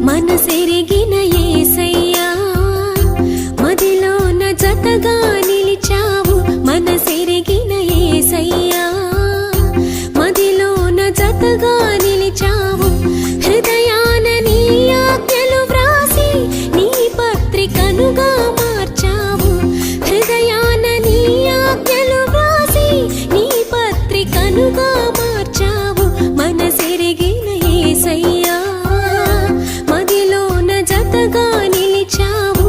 మనసెరిగిన యేసయ్యా మదిలోన జతగా నిలిచావు. మనసెరిగిన యేసయ్యా మదిలోన జతగా నిలిచావు. హృదయాన నీ ఆజ్ఞలు వ్రాసి నీ పత్రికనుగా మార్చావు. హృదయాన నీ ఆజ్ఞలు వ్రాసి నీ పత్రికనుగా మార్చావు. మనసెరిగిన యేసయ్యా మదిలోన జతగా నిలిచావు.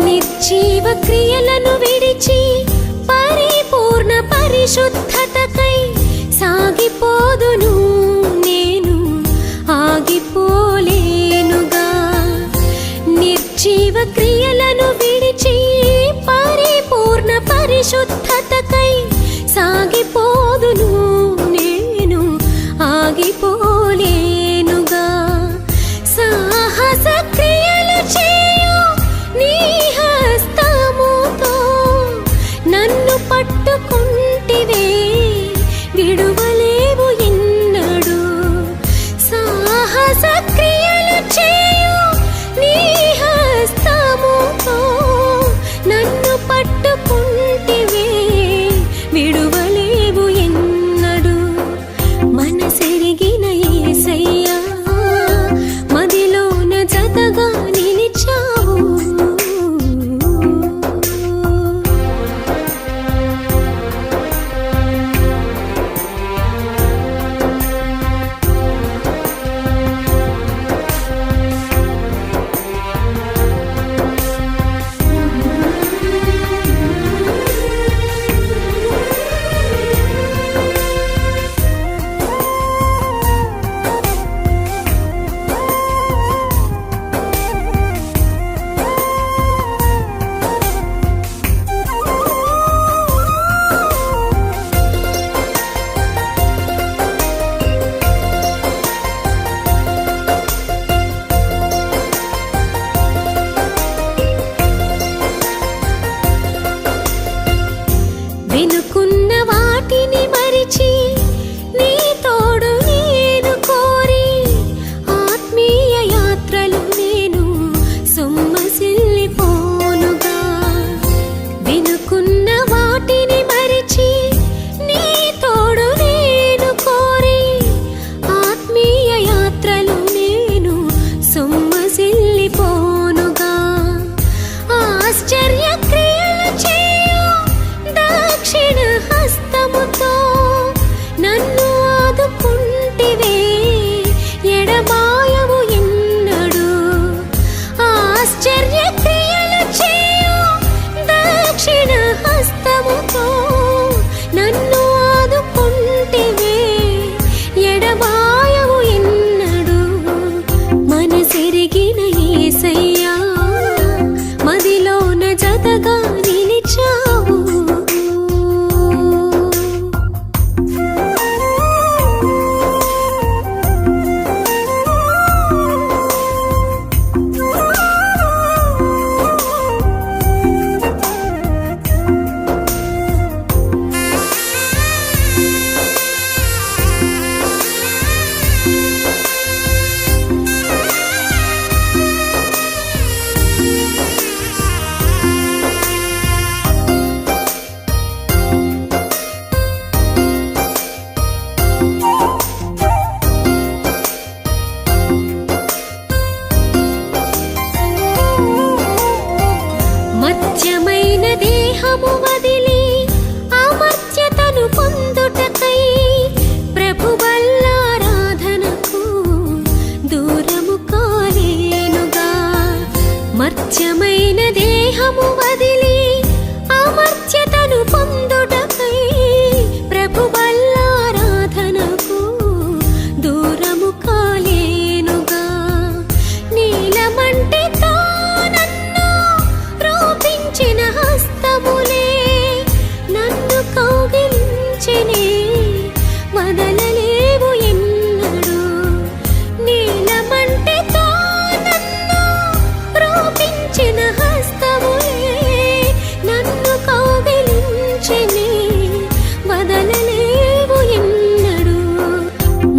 నిర్జీవ క్రియలను విడిచి పరిపూర్ణ పరిశుద్ధతకై సాగిపోదును నేను, ఆగిపోలేనుగా. నిర్జీవ క్రియలను విడిచి పరిపూర్ణ పరిశుద్ధతకై సాగిపోదును నేను, ఆగిపోలేనుగా. సాహస క్రియలు చేయు నీ హస్తముతో నన్ను పట్టుకుంటివే, విడువలేవు ఎన్నడు. సాహస క్రియలు చేయు నీ హస్తముతో నన్ను పట్టుకుంటివే, విడువలేవు ఎన్నడు. మనసెరిగిన యేసయ్యా మదిలోన జతగా నిలిచావు. వెనుకున్న వాటిని మరిచి నీ తోడు నేను కోరి ఆత్మీయ యాత్రలు నేను సొమ్మసిల్లిపోనుగా. వెనుకున్న వాటిని మరిచి నీ తోడు నేను కోరి ఆత్మీయ యాత్రలు నేను సొమ్మసిల్లిపోనుగా. ఆశ్చర్య క్రియలు చేయు దక్షిణ హస్తముతో నన్ను ఆదుకుంటివే, ఎడబాయవు ఎన్నడు. ఆశ్చర్య క్రియలు చేయు దక్షిణ హస్తముతో నన్ను ఆదుకుంటివే, ఎడబాయవు ఎన్నడు. మనసెరిగిన యేసయ్యా మదిలోన జతగా నిలిచావు. మత్యమైన దేహము వదిలి అమర్త్యతను పొందుటకై ప్రభువల్లారాధనకు దూరము కాలేనుగా. మర్త్యమైన దేహము వదిలి అమర్త్యతను పొందుటకై ప్రభు వల్లారాధనకు దూరము కాలేనుగా. నీలమంటే తానన్ను రూపించిన హస్తములే నన్ను కౌగిలించెనే, వదలలేవు ఎన్నడు. నీలమంటే తానన్ను రూపించిన హస్తములే నన్ను కౌగిలించెనే, వదలలేవు ఎన్నడు.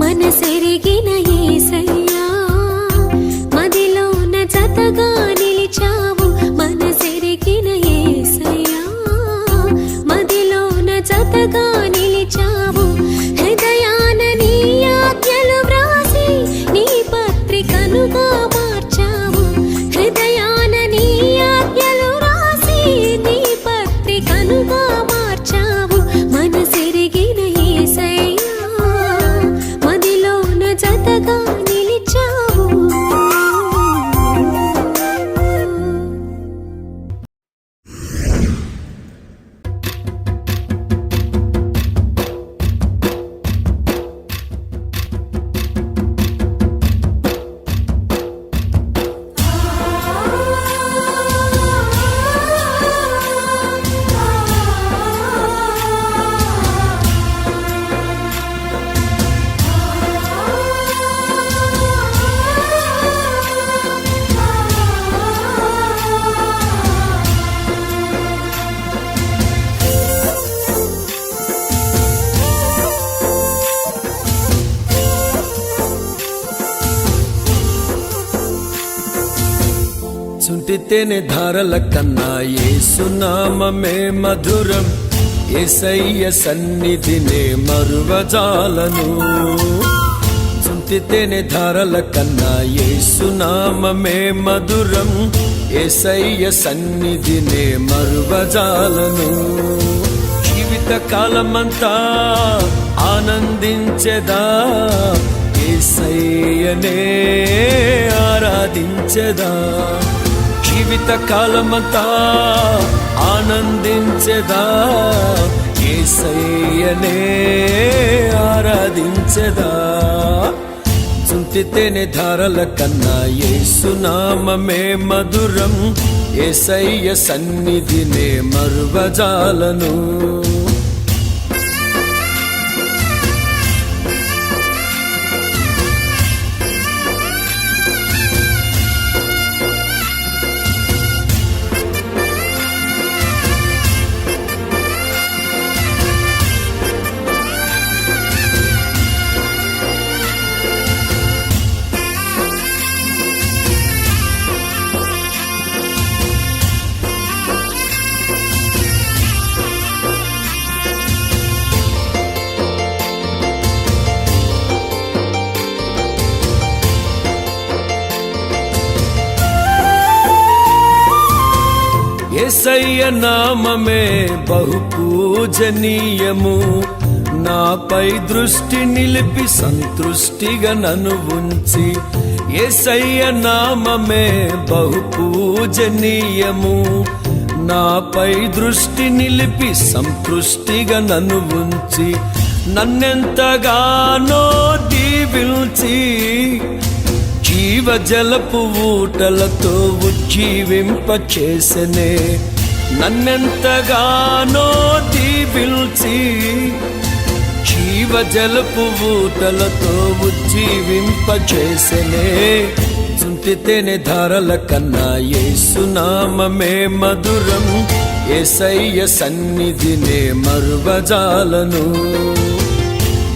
మనసెరిగిన యేసయ్యా మదిలోన జతగా నిలిచావు. మనసెరిగిన యేసయ్యా మదిలోన జతగా నిలిచావు. హృదయాన నీ ఆజ్ఞలు వ్రాసి నీ పత్రికనుగా మార్చావు. హృదయాన నీ ఆజ్ఞలు వ్రాసి నీ పత్రికనుగా మార్చావు. మనసెరిగిన యేసయ్యా మదిలోన జతగా నిలిచావు. చుంటితేనే ధారల కన్నా యేసునామమే మధురం. యేసయ్య సన్నిధినే మరువజాలను. చుంటితేనే ధారల కన్నా యేసునామమే మధురం. యేసయ్య సన్నిధినే మరువజాలను. జీవిత కాలమంతా ఆనందించెదా, యేసయ్యనే ఆరాధించెదా. జీవిత కాలమంతా ఆనందించెదా, యేసయ్యనే ఆరాధించెదా. చుంటితేనే ధారల కన్నా యేసునామమే మధురం. యేసయ్య సన్నిధినే మరువజాలను. యేసయ్య నామమే బహు పూజనీయము. నాపై దృష్టి నిలిపి సంతృష్టిగా నన్ను ఉంచి. యేసయ్య నామమే బహు పూజనీయము. నాపై దృష్టి నిలిపి సంతృష్టిగా నన్ను ఉంచి. నన్నెంతగానో దీవించి జీవజలపు ఊటలతో ఉజ్జీవింపచేసెనే. నన్నెంతగానో దీవించి జీవజలపు ఊటలతో ఉజ్జీవింపచేసెనే. చుంటితేనే ధారల కన్నా యేసునామమే మధురం. యేసయ్య సన్నిధినే మరువజాలను.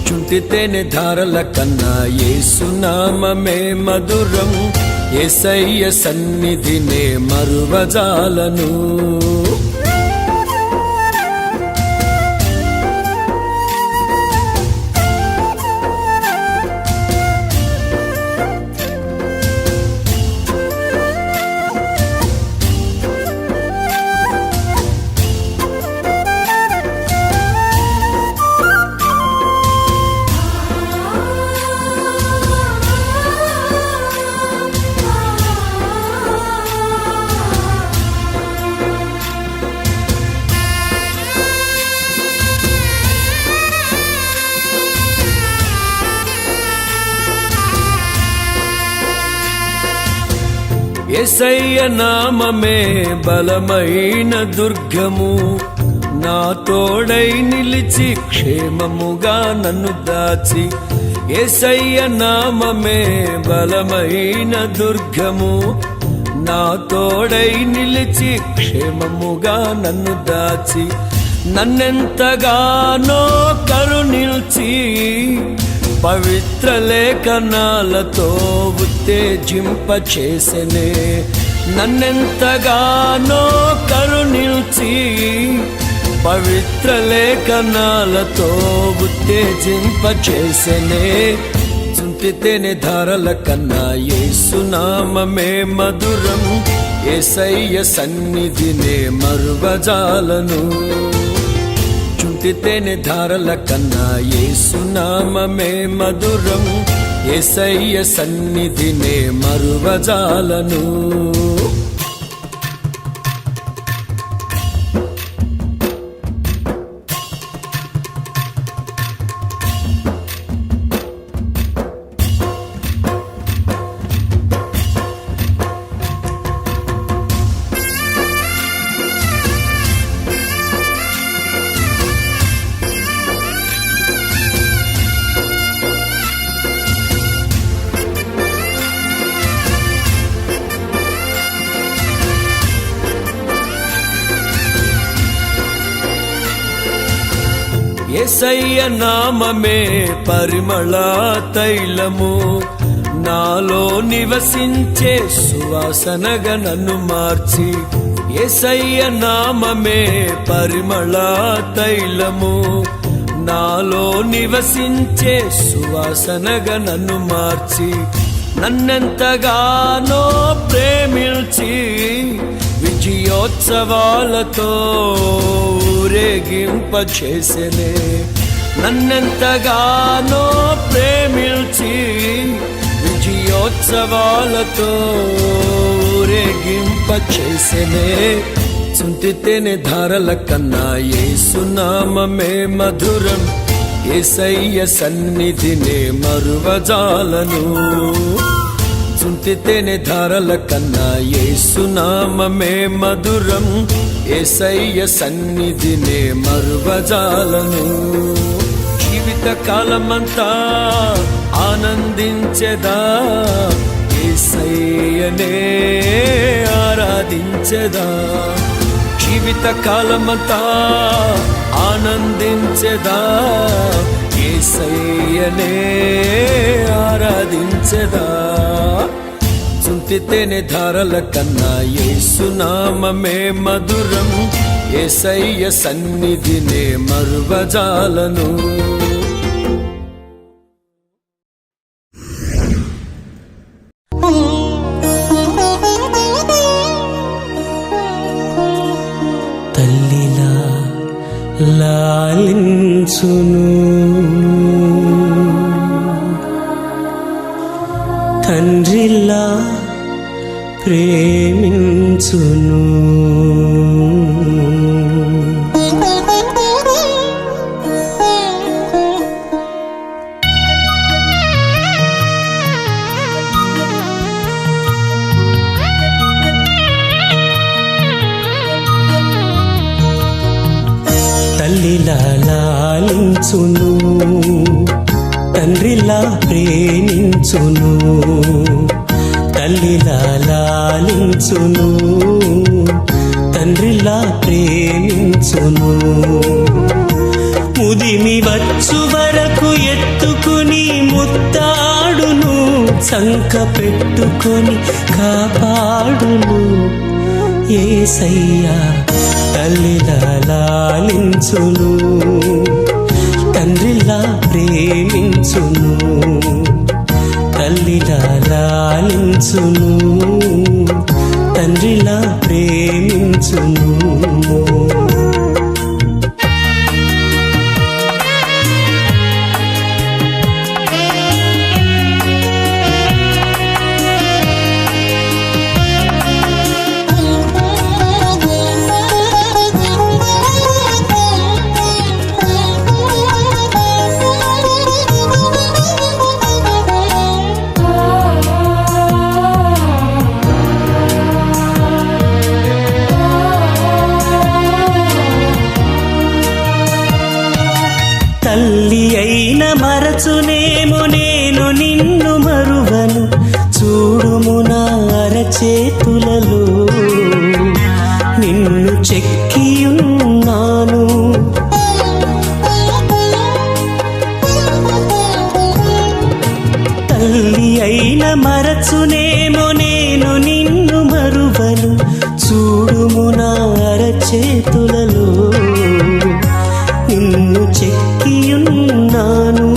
చుంటితేనే ధారల కన్నా యేసునామమే మధురం. యేసయ్య సన్నిధినే మరువజాలను. యేసయ్య నామమే బలమైన దుర్గము, నా తోడై నిలిచి క్షేమముగా నన్ను దాచి. యేసయ్య నామమే బలమైన దుర్గము, నా తోడై నిలిచి క్షేమముగా నన్ను దాచి. నన్నెంతగానో కరుణించి పవిత్ర లేఖనాలతో ఉత్తేజింపచేసెనే. నన్నెంతగానో కరుణించి పవిత్ర లేఖనాలతో ఉత్తేజింపచేసెనే. చుంటితేనే ధారల కన్నా యేసు నామమే మధురం, యేసయ్య సన్నిధినే మరువజాలను. చుంటితేనే ధారల కన్నా యేసు నామమే మధురం, యేసయ్య సన్నిధినే మరువజాలను. యేసయ్య నామమే పరిమళ తైలము, నాలో నివసించే సువాసనగా నన్ను మార్చి. యేసయ్య నామమే పరిమళ తైలము, నాలో నివసించే సువాసనగా నన్ను మార్చి. నన్నెంతగానో ప్రేమించి విజయోత్సవాలతో ఊరేగింపచేసెనే. నన్నెంతగానో ప్రేమించి విజయోత్సవాలతో ఊరేగింపచేసెనే. చుంటితేనే ధారల కన్నా యేసు నామమే మధురం, యేసయ్య సన్నిధినే మరువజాలను. చుంటితేనే ధారల కన్నా యేసు నామమే మధురం, యేసయ్య సన్నిధినే మరువజాలను. జీవిత కాలమంతా ఆనందించెదా, యేసయ్యనే ఆరాధించెదా. జీవిత కాలమంతా ఆనందించెదా, యేసయ్యనే ఆరాధించెదా. చుంటితేనే ధారల కన్నా యేసు నామమే మధురం, యేసయ్య సన్నిధినే మరువజాలను. తల్లిలా లాలించును, తండ్రిలా ప్రేమించును. తల్లిలా లాలించును, తండ్రిలా ప్రేమించును. తల్లిలా లాలించును, తండ్రిలా ప్రేమించును. ముదిమి వచ్చు వరకు ఎత్తుకుని ముత్తాడును, సంక పెట్టుకొని కాపాడును. యేసయ్యా తల్లిలా లాలించును, తండ్రిలా ప్రేమించును. తల్లిలా లాలించును, తండ్రిలా ప్రేమించును. మరచునేమో నేను నిన్ను మరువను, చూడుము నా అరచేతులలో నిన్ను చెక్కియున్నాను. తల్లి అయిన మరచునేమో నేను నిన్ను మరువను, చూడుము నా అరచేతులలో నిన్ను చెక్కియున్నాను.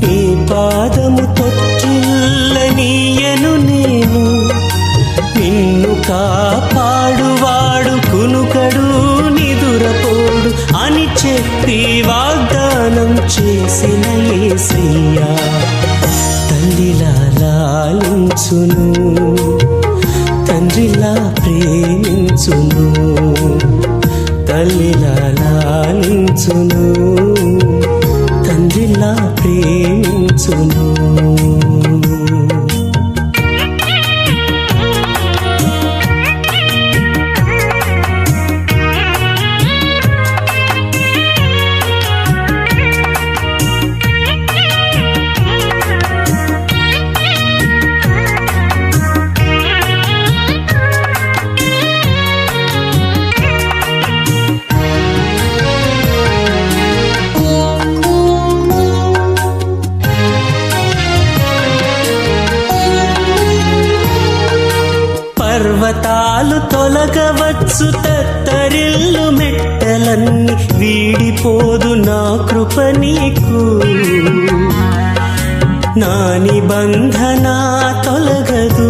నీ పాదము తొట్టిల్లనీయను నేను, నిన్ను కాపాడువాడు కునుకడు నిదురపోడు అని చెప్పి వాగ్దానం చేసిన యేసయ్యా తల్లిలా లాలించును, తండ్రిలా ప్రేమించును. తల్లిలా లాలించును, తండ్రిలా ప్రేమించును. పర్వతాలు తొలగవచ్చు, తత్తరిల్లు మెట్టలన్నీ వీడిపోదు నా కృప నీకు. నా నిబంధన తొలగదు,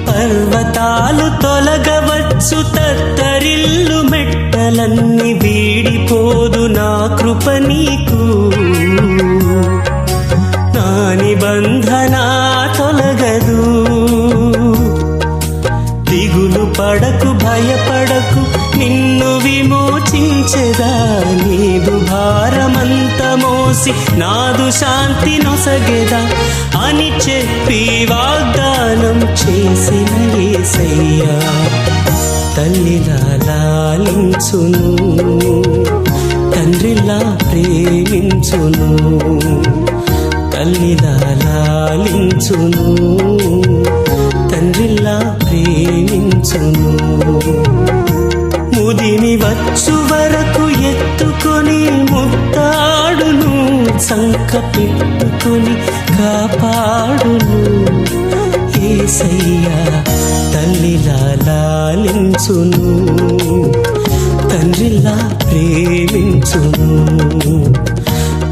పర్వతాలు తొలగవచ్చు, తత్తరిల్లు మెట్టలన్నీ వీడిపోదు నా కృప నీకు. నా నిబంధన తొలగదు. దిగులు పడకు, భయపడకు, నిన్ను విమోచించెదా. నీదు భారమంత మోసి నాదు శాంతి నొసగెదా అని చెప్పి వాగ్దానం చేసిన యేసయ్యా తల్లిలా లాలించును, తండ్రిలా ప్రేమించును. తల్లిలా లాలించును, తండ్రిలా ప్రేమించును. ముదిమి వచ్చు వరకు ఎత్తుకొని ముత్తాడును, సంక పెట్టుకొని కాపాడును. యేసయ్యా తల్లిలా లాలించును, తండ్రిలా ప్రేమించును.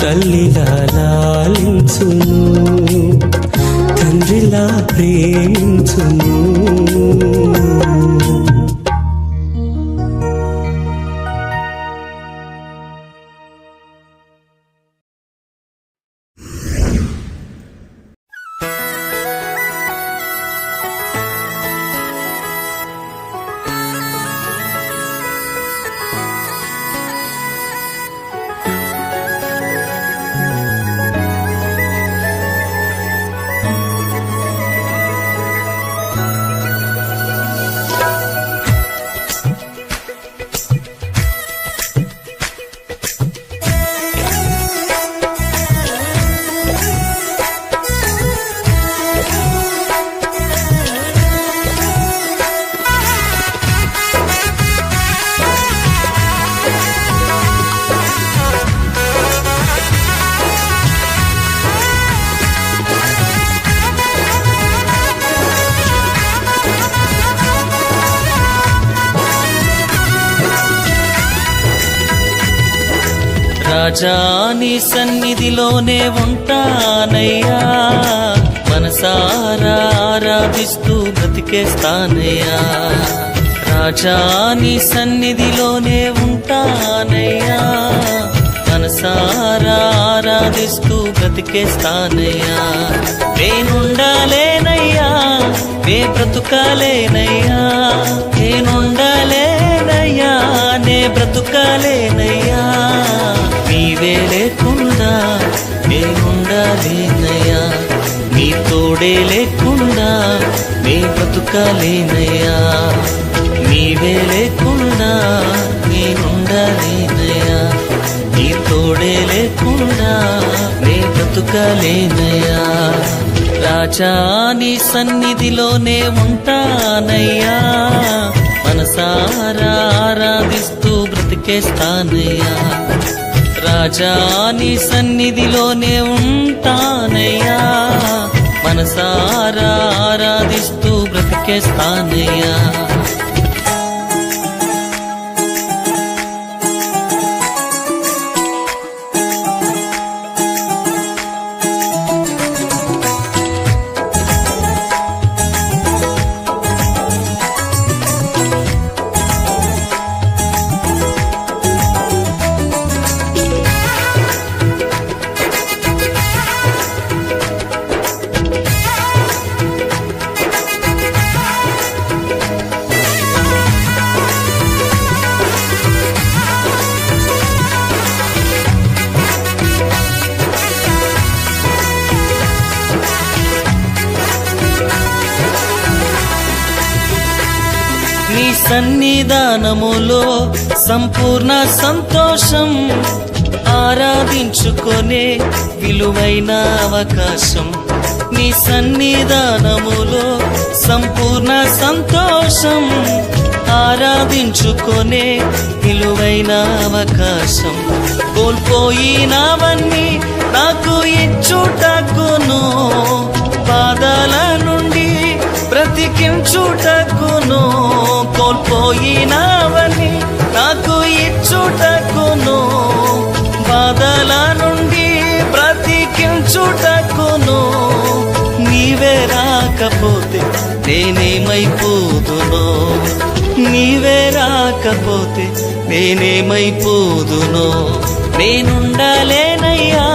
తల్లిలా లాలించును, తండ్రిలా ప్రేమించును. రాజా నీ సన్నిధిలోనే ఉంటానయ్యా, మనసారా ఆరాధిస్తూ బ్రతికేస్తానయ్యా. రాజా నీ సన్నిధిలోనే ఉంటానయ్యా, మనసారా ఆరాధిస్తూ బ్రతికేస్తానయ్యా. నేనుండాలేనయ్యా, నే బ్రతుకాలేనయ్యా, నేనుండాలేనయ్యా, నే బ్రతుకాలేనయ్యా. నీవే లేకుండా నేనుండాలేనయ్యా, నీ తోడే లేకుండా నే బ్రతుకాలేనయ్యా. నీవే లేకుండా నేనుండలేనయ్యా, నీ తోడే లేకుండా నే బ్రతుకలేనయ్యా. రాజా నీ సన్నిధిలోనే ఉంటానయ్యా, మనసారా ఆరాధిస్తూ బ్రతికేస్తానయ్యా. రాజా నీ సన్నిధిలోనే ఉంటానయ్యా, మనసారా ఆరాధిస్తూ బ్రతికేస్తానయ్యా. నీ సన్నిధానములో సంపూర్ణ సంతోషం, ఆరాధించుకొనే విలువైన అవకాశం. నీ సన్నిధానములో సంపూర్ణ సంతోషం, ఆరాధించుకొనే విలువైన అవకాశం. కోల్పోయినవన్నీ నాకు ఇచ్చుటకును, బాధల నుండి బ్రతికించుటకును. కోల్పోయినవన్నీ నాకు ఇచ్చుటకును, బాధల నుండి బ్రతికించుటకును. నీవే రాకపోతే నేనేమైపోదునో, నీవే రాకపోతే నేనేమైపోదునో. నేనుండలేనయ్యా,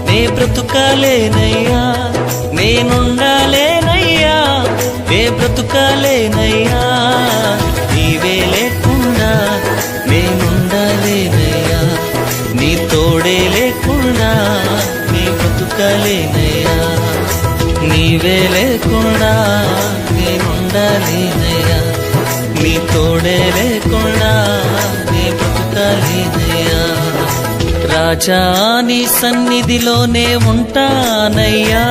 నే బ్రతుకలేనయ్యా, నేనుండలేనయ్యా, నే బ్రతుకలేనయ్యా. నీవే లేకుండా నేనుండలేనయ్యా, నీ తోడే లేకుండా నే బ్రతుకలేనయ్యా. నీవే లేకుండా నేనుండలేనయ్యా, నీ తోడే లేకుండా నే బ్రతుకలేనయ్యా. రాజా నీ సన్నిధిలోనే ఉంటానయ్యా,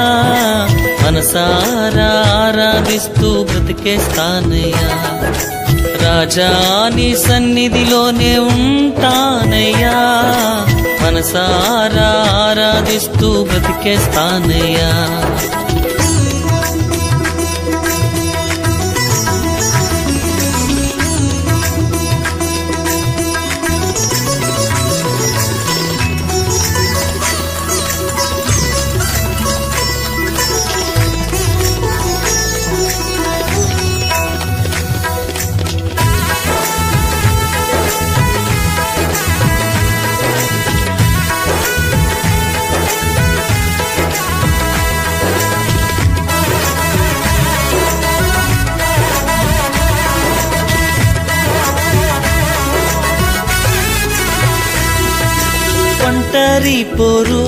మనసారా ఆరాధిస్తూ బ్రతికేస్తానయ్యా. రాజా నీ సన్నిధిలోనే ఉంటానయ్యా, మనసారా ఆరాధిస్తూ బ్రతికేస్తానయ్యా. ఒంటరి పోరు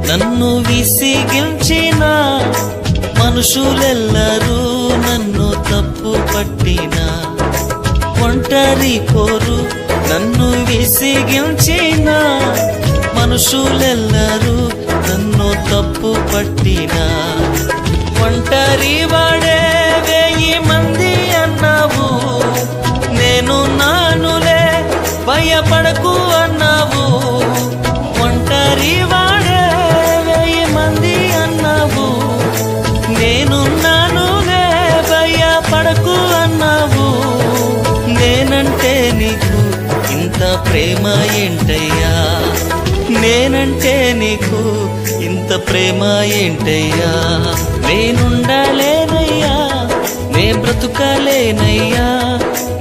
నన్ను విసిగించిన, మనుషులెల్లరూ నన్ను తప్పు పట్టిన. ఒంటరి పోరు నన్ను విసిగించిన, మనుషులెల్లరూ నన్ను తప్పు పట్టిన. ఒంటరి వాడే 1000 మంది అన్నావు, నేను నానులే భయపడకు అన్నావు. ఒంటరి వాడే 1000 మంది అన్నావు, నేను నానులే భయపడకు అన్నావు. నేనంటే నీకు ఇంత ప్రేమ ఏంటయ్యా, నేనంటే నీకు ఇంత ప్రేమ ఏంటయ్యా. నేనుండలేనయ్యా, నే బ్రతుకలేనయ్యా,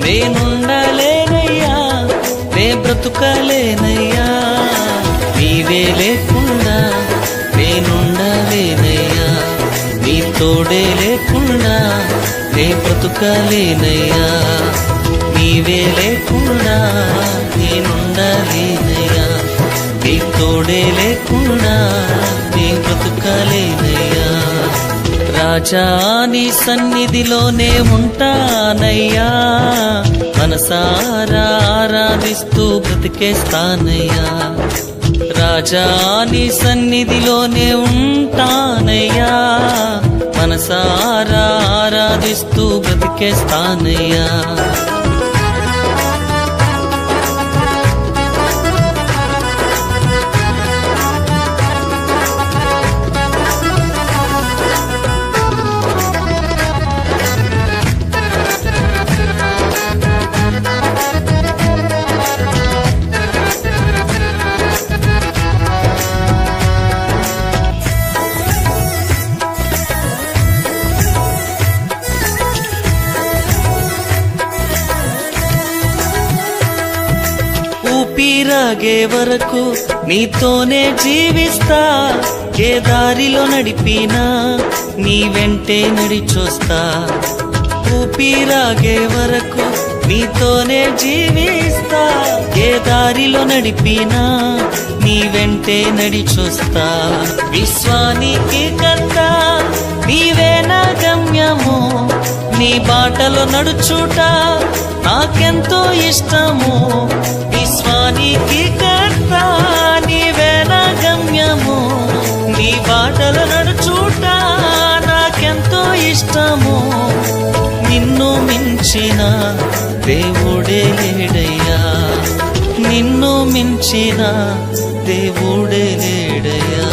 నేనుండలేనయ్యా, నే బ్రతుకలేనయ్యా. నీవే లేకుండా నేనుండలేనయ్యా, నీ తోడే లేకుండా నే బ్రతుకలేనయ్యా. నీవే లేకుండా నేనుండలేనయ్యా, నీ తోడే లేకుండా నే బ్రతుకలేనయ్యా. రాజా నీ సన్నిధిలోనే ఉంటానయ్యా, మనసారా ఆరాధిస్తూ బ్రతికేస్తానయ్యా. రాజా నీ సన్నిధిలోనే ఉంటానయ్యా, మనసారా ఆరాధిస్తూ బ్రతికేస్తానయ్యా. ఊపిరాగే వరకు నీతోనే జీవిస్తా, ఏ దారిలో నడిపినా నీ వెంటే నడిచొస్తా. ఊపిరాగే వరకు నీతోనే జీవిస్తా, ఏ దారిలో నడిపినా నీ వెంటే నడిచొస్తా. విశ్వానికి కర్త నీవే నా గమ్యము, నీ బాటలో నడుచుట నాకెంతో ఇష్టము. విశ్వానికి కర్త నీవే నా గమ్యము, నీ బాటలో నడుచుట నాకెంతో ఇష్టము. నిన్ను మించిన దేవుడే లేడయ్యా, నిన్ను మించిన దేవుడే లేడయ్యా.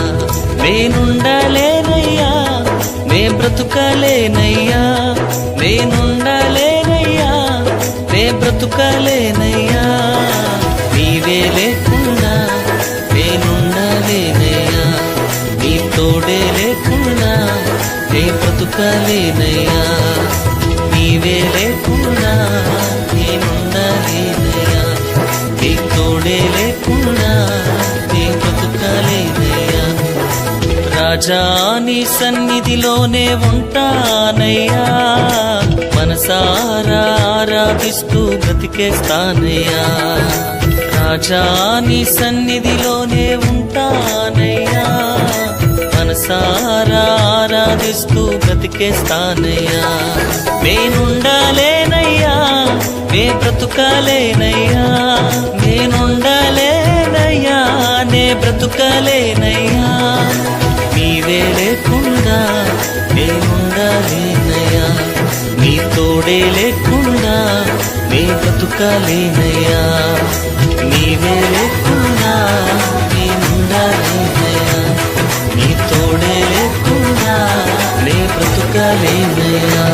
నేనుండలేనయ్యా, నే బ్రతుకలేనయ్యా, నేనుండలేనయ్యా, నే బ్రతుకలేనయ్యా. నీవే లేకుండా నేనుండలేనయ్యా, నీ తోడే లేకుండా నే బ్రతుకలేనయ్యా. నీవే లేకుండా నేనుండలేనయ్యా, నీ తోడే లేకుండా నే బ్రతుకలేనయ్యా. రాజా నీ సన్నిధిలోనే ఉంటానయ్యా, మనసారా ఆరాధిస్తూ బ్రతికేస్తానయ్యా. రాజా నీ సన్నిధిలోనే ఉంటానయ్యా, మనసారా ఆరాధిస్తూ బ్రతికేస్తానయ్యా. నేనుండలేనయ్యా, నే బ్రతుకలేనయ్యా, నేనుండలేనయ్యా, నే బ్రతుకలేనయ్యా. నీవే లేకుండా నేనుండలేనయ్యా, నీ తోడే లేకుండా నే బ్రతుకలేనయ్యా. నీవే లేకుండా నేనుండలేనయ్యా, నీ తోడే లేకుండా నే బ్రతుకలేనయ్యా.